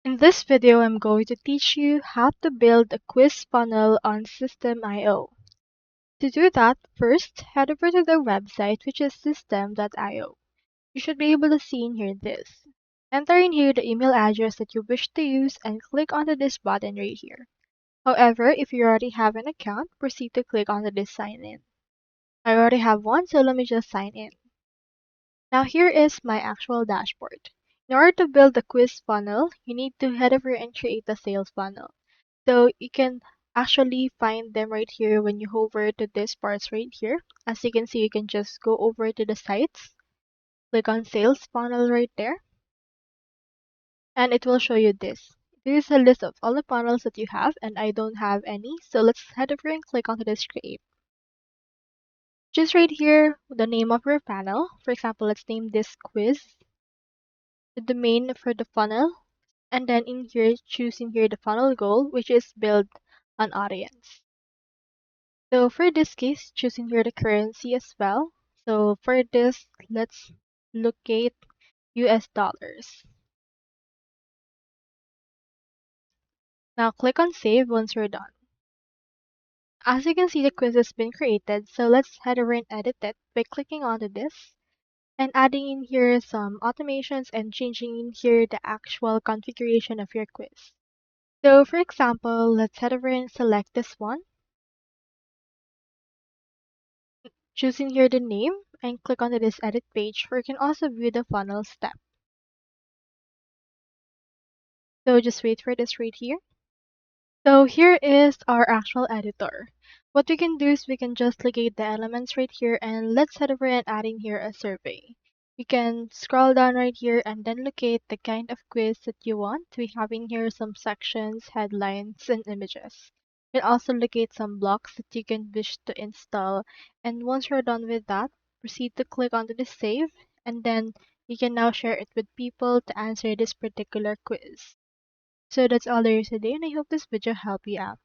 In this video, I'm going to teach you how to build a quiz funnel on System.io. To do that, first, head over to their website, which is System.io. You should be able to see in here this. Enter in here the email address that you wish to use and click onto this button right here. However, if you already have an account, proceed to click onto this sign in. I already have one, so let me just sign in. Now here is my actual dashboard. In order to build a quiz funnel, you need to head over and create a sales funnel. So you can actually find them right here when you hover to this parts right here. As you can see, you can just go over to the sites, click on sales funnel right there, and it will show you this. This is a list of all the funnels that you have, and I don't have any. So let's head over and click onto this create. Just right here, the name of your funnel. For example, let's name this quiz, the domain for the funnel, and then in here, choosing here the funnel goal, which is build an audience. So for this case, choosing here the currency as well. So for this, let's locate US dollars. Now click on save once you're done. As you can see, the quiz has been created. So let's head over and edit it by clicking onto this and adding in here some automations and changing in here the actual configuration of your quiz. So for example, let's head over and select this one, choosing here the name and click onto this edit page where you can also view the funnel step. So just wait for this right here. So here is our actual editor. What we can do is we can just locate the elements right here and let's head over and add in here a survey. You can scroll down right here and then locate the kind of quiz that you want. We have in here some sections, headlines, and images. You can also locate some blocks that you can wish to install. And once you're done with that, proceed to click onto the save and then you can now share it with people to answer this particular quiz. So that's all there is today, and I hope this video helped you out.